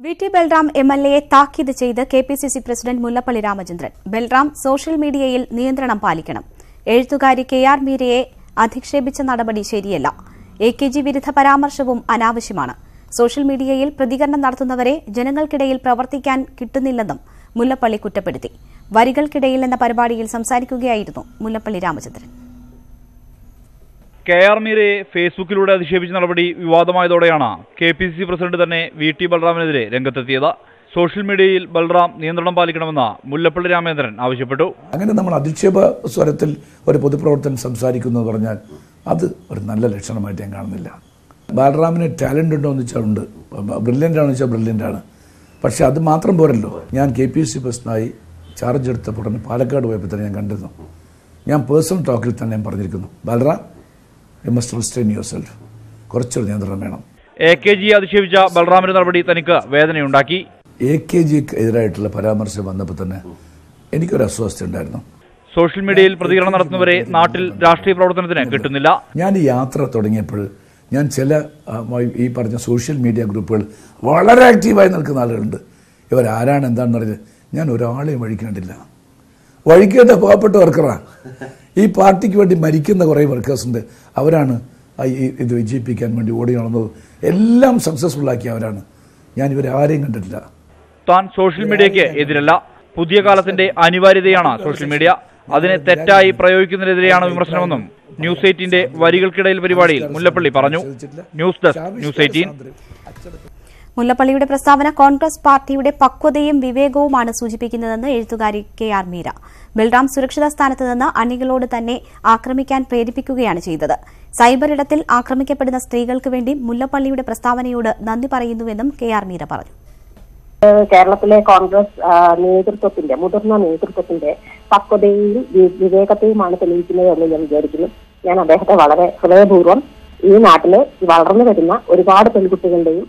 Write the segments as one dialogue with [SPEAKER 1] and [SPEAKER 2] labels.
[SPEAKER 1] വി.ടി. ബൽറാം എം.എൽ.എയെ താക്കീത് ചെയ്ത് KPCC president Mullappally Ramachandran. Balram social മീഡിയയിൽ നിയന്ത്രണം പാലിക്കണം. എഴുത്തുകാരി കെ.ആർ. മീരയെ അധിക്ഷേപിച്ച നടപടി ശരിയല്ല. എ.കെ.ജി. വിരുദ്ധ പരാമർശവും അനാവശ്യമാണ്. സോഷ്യൽ മീഡിയയിൽ പ്രതികരണം നടത്തുന്നവരെ ജനങ്ങൾക്കിടയിൽ പ്രവർത്തിക്കാൻ കിട്ടുന്നില്ലെന്നും മുല്ലപ്പള്ളി കുറ്റപ്പെടുത്തി. വരികൾക്കിടയിൽ എന്ന പരിപാടിയിൽ സംസാരിക്കുകയായിരുന്നു മുല്ലപ്പള്ളി രാമചന്ദ്രൻ.
[SPEAKER 2] കെ.ആർ. മീരയെ ഫേസ്ബുക്കിലൂടെ അധിക്ഷേപിച്ച നടപടി വിവാദമായതോടെയാണ് കെ.പി.സി.സി പ്രസിഡന്റ് തന്നെ വി.ടി. ബൽറാമിനെതിരെ രംഗത്തെത്തിയത്. സോഷ്യൽ മീഡിയയിൽ ബൽറാം നിയന്ത്രണം പാലിക്കണമെന്ന് മുല്ലപ്പള്ളി രാമചന്ദ്രൻ ആവശ്യപ്പെട്ടു.
[SPEAKER 3] അങ്ങനെ നമ്മൾ അധിക്ഷേപ സ്വരത്തിൽ ഒരു പൊതുപ്രവർത്തകൻ സംസാരിക്കുന്നു പറഞ്ഞാൽ അത് ഒരു നല്ല ലക്ഷണമായിട്ട് ഞാൻ കാണുന്നില്ല. ബൽറാമിന് ടാലന്റ് ഉണ്ടോ എന്ന് വെച്ചാൽ ഉണ്ട്, ബ്രില്യൻ്റ് ആണെന്ന് വെച്ചാൽ ബ്രില്യൻ്റ് ആണ്. പക്ഷെ അത് മാത്രം പോരല്ലോ. ഞാൻ കെ.പി.സി.സി പ്രസിഡന്റായി ചാർജ് എടുത്തപ്പോൾ തന്നെ പാലക്കാട് പോയപ്പോൾ തന്നെ ഞാൻ കണ്ടിരുന്നു. ഞാൻ പേഴ്സണൽ ടോക്കിൽ തന്നെ ഞാൻ പറഞ്ഞിരിക്കുന്നു, Balram You must restrain yourself. കുറച്ചൊരു നിയന്ത്രണം വേണം.
[SPEAKER 2] എ.കെ.ജി. അധിക്ഷേപിച്ച ബൽറാമിന്റെ നടപടി തനിക്ക് വേദനയുണ്ടാക്കി.
[SPEAKER 3] എ.കെ.ജിക്ക് എതിരായിട്ടുള്ള പരാമർശം വന്നപ്പോൾ തന്നെ എനിക്കൊരു അസ്വസ്ഥ ഉണ്ടായിരുന്നു.
[SPEAKER 2] സോഷ്യൽ മീഡിയയിൽ പ്രതികരണം നടത്തുന്നവരെ നാട്ടിൽ രാഷ്ട്രീയ പ്രവർത്തനത്തിന് കിട്ടുന്നില്ല.
[SPEAKER 3] ഞാൻ ഈ യാത്ര തുടങ്ങിയപ്പോൾ ഞാൻ ചില ഈ പറഞ്ഞ സോഷ്യൽ മീഡിയ ഗ്രൂപ്പുകൾ വളരെ ആക്റ്റീവായി നിൽക്കുന്ന ആളുകളുണ്ട്. ഇവരാരാണ് എന്താണെന്ന് അറിയാം. ഞാൻ ഒരാളെയും വഴിക്കേണ്ടില്ല. വഴിക്കേണ്ട പാവപ്പെട്ട വർക്കറാണ്. ഈ പാർട്ടിക്ക് വേണ്ടി മരിക്കുന്ന കുറേ വർക്കേഴ്സ് ഉണ്ട്. അവരാണ് ഇത് വിജയിപ്പിക്കാൻ വേണ്ടി ഓടി നടന്നത്. എല്ലാം സക്സസ്ഫുൾ ആക്കിയ അവരാണ്. ഞാൻ ഇവരാരെയും കണ്ടിട്ടില്ല.
[SPEAKER 2] താൻ സോഷ്യൽ മീഡിയയ്ക്ക് എതിരല്ല. പുതിയ കാലത്തിന്റെ അനിവാര്യതയാണ് സോഷ്യൽ മീഡിയ. അതിനെ തെറ്റായി പ്രയോഗിക്കുന്നതിനെതിരെയാണ് വിമർശനമെന്നും ന്യൂസ് 18ന്റെ വരികൾക്കിടയിൽ പരിപാടിയിൽ മുല്ലപ്പള്ളി പറഞ്ഞു. News desk news 18.
[SPEAKER 1] മുല്ലപ്പള്ളിയുടെ പ്രസ്താവന കോൺഗ്രസ് പാർട്ടിയുടെ പക്വതയും വിവേകവുമാണ് സൂചിപ്പിക്കുന്നതെന്ന് എഴുത്തുകാരി കെ.ആർ. മീര. ബൽറാം സുരക്ഷിത സ്ഥാനത്ത് നിന്ന് അണികളോട് തന്നെ ആക്രമിക്കാൻ പ്രേരിപ്പിക്കുകയാണ് ചെയ്തത്. സൈബർ ഇടത്തിൽ ആക്രമിക്കപ്പെടുന്ന സ്ത്രീകൾക്ക് വേണ്ടി മുല്ലപ്പള്ളിയുടെ പ്രസ്താവനയോട് നന്ദി പറയുന്നുവെന്നും കെ.ആർ. മീര പറഞ്ഞു.
[SPEAKER 4] കേരളത്തിലെ കോൺഗ്രസ് നേതൃത്വത്തിന്റെ മുതിർന്ന നേതൃത്വത്തിന്റെ പക്വതയും വിവേകത്തെയുമാണ് തെളിയിക്കുന്നത് എന്ന് ഞാൻ വിചാരിക്കുന്നു. ഞാൻ അദ്ദേഹത്തെ വളരെ ഹൃദയപൂർവ്വം ഈ നാട്ടിലെ വളർന്നു വരുന്ന ഒരുപാട് പെൺകുട്ടികളുടെയും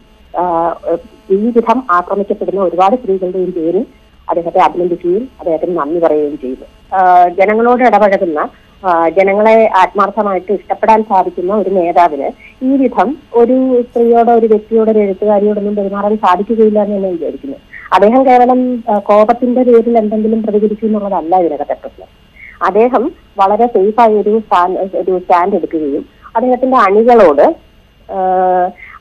[SPEAKER 4] ഈ വിധം ആക്രമിക്കപ്പെടുന്ന ഒരുപാട് സ്ത്രീകളുടെയും പേരിൽ അദ്ദേഹത്തെ അഭിനന്ദിക്കുകയും അദ്ദേഹത്തിന് നന്ദി പറയുകയും ചെയ്തു. ജനങ്ങളോട് ഇടപഴകുന്ന, ജനങ്ങളെ ആത്മാർത്ഥമായിട്ട് ഇഷ്ടപ്പെടാൻ സാധിക്കുന്ന ഒരു നേതാവിന് ഈ വിധം ഒരു സ്ത്രീയോടോ ഒരു വ്യക്തിയോടോ ഒരു എഴുത്തുകാരിയോടൊന്നും പെരുമാറാൻ സാധിക്കുകയില്ല എന്ന് ഞാൻ വിചാരിക്കുന്നു. അദ്ദേഹം കേവലം കോപത്തിന്റെ പേരിൽ എന്തെങ്കിലും പ്രതികരിച്ചു എന്നുള്ളതല്ല ഇതിനകത്തെ പ്രശ്നം. അദ്ദേഹം വളരെ സേഫായി ഒരു സ്റ്റാൻഡ് എടുക്കുകയും അദ്ദേഹത്തിന്റെ അണികളോട്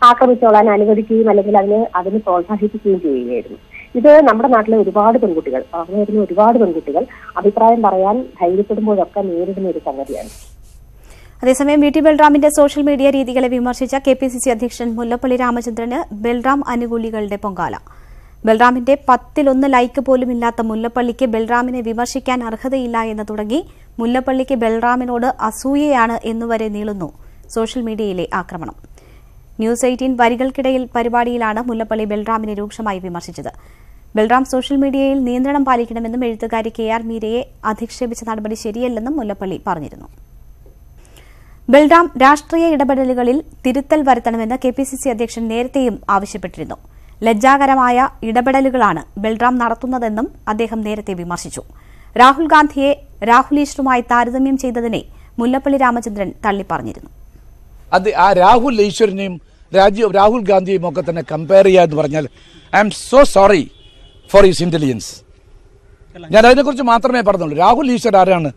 [SPEAKER 4] ആക്രമിച്ചോളാൻ അനുവദിക്കുകയും അല്ലെങ്കിൽ അതിന് പ്രോത്സാഹിപ്പിക്കുകയും ചെയ്യുകയായിരുന്നു. ഇത് നമ്മുടെ നാട്ടിലെ ഒരുപാട് പെൺകുട്ടികൾ, പറഞ്ഞു വരുന്ന ഒരുപാട് പെൺകുട്ടികൾ അഭിപ്രായം പറയാൻ ധൈര്യപ്പെടുമ്പോഴൊക്കെ നേരിടുന്ന ഒരു സംഗതിയാണ്.
[SPEAKER 1] അതേസമയം വി.ടി. ബൽറാമിന്റെ സോഷ്യൽ മീഡിയ രീതികളെ വിമർശിച്ച കെ.പി.സി.സി അധ്യക്ഷൻ മുല്ലപ്പള്ളി രാമചന്ദ്രന് ബൽറാം അനുകൂലികളുടെ പൊങ്കാല. ബൽറാമിന്റെ 10-1 ലൈക്ക് പോലുമില്ലാത്ത മുല്ലപ്പള്ളിക്ക് ബൽറാമിനെ വിമർശിക്കാൻ അർഹതയില്ല എന്ന് തുടങ്ങി മുല്ലപ്പള്ളിക്ക് ബൽറാമിനോട് അസൂയയാണ് എന്നുവരെ നീളുന്നു സോഷ്യൽ മീഡിയയിലെ ആക്രമണം. ന്യൂസ് 18 വരികൾക്കിടയിൽ പരിപാടിയിലാണ് മുല്ലപ്പള്ളി ബൽറാമിനെ രൂക്ഷമായി വിമർശിച്ചത്. ബൽറാം സോഷ്യൽ മീഡിയയിൽ നിയന്ത്രണം പാലിക്കണമെന്നും എഴുത്തുകാരി കെ.ആർ. മീരയെ അധിക്ഷേപിച്ച നടപടി ശരിയല്ലെന്നും മുല്ലപ്പള്ളി പറഞ്ഞിരുന്നു. ബൽറാം രാഷ്ട്രീയ ഇടപെടലുകളിൽ തിരുത്തൽ വരുത്തണമെന്ന് കെ.പി.സി.സി അധ്യക്ഷൻ നേരത്തെയും ആവശ്യപ്പെട്ടിരുന്നു. ലജ്ജാകരമായ ഇടപെടലുകളാണ് ബൽറാം നടത്തുന്നതെന്നും അദ്ദേഹം നേരത്തെ വിമർശിച്ചു. രാഹുൽ ഗാന്ധിയെ രാഹുൽ ഈശ്വറുമായി താരതമ്യം ചെയ്തതിനെ മുല്ലപ്പള്ളി രാമചന്ദ്രൻ തള്ളിപ്പറഞ്ഞിരുന്നു.
[SPEAKER 5] അത് ആ രാഹുൽ ഈശ്വരനെയും രാഹുൽ ഗാന്ധിയും ഒക്കെ തന്നെ കമ്പയർ ചെയ്യുക എന്ന് പറഞ്ഞാൽ I am so sorry for his intelligence. ഞാൻ അതിനെക്കുറിച്ച് മാത്രമേ പറഞ്ഞുള്ളൂ. രാഹുൽ ഈശ്വർ ആരാണ്?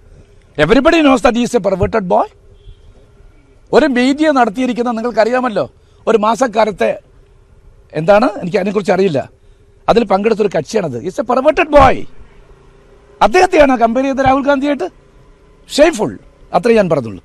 [SPEAKER 5] Everybody knows that is a perverted boy. ഒരു മീഡിയ നടത്തിയിരിക്കുന്ന നിങ്ങൾക്കറിയാമല്ലോ, ഒരു മാസക്കാലത്തെ എന്താണ് എനിക്ക് അതിനെക്കുറിച്ച് അറിയില്ല, അതിൽ പങ്കെടുത്തൊരു കക്ഷിയാണത്. Is a perverted boy. അദ്ദേഹത്തെയാണ് കമ്പയർ ചെയ്ത രാഹുൽ ഗാന്ധിയായിട്ട്. ഷെയ്ഫുൾ, അത്രേ ഞാൻ പറഞ്ഞുള്ളൂ.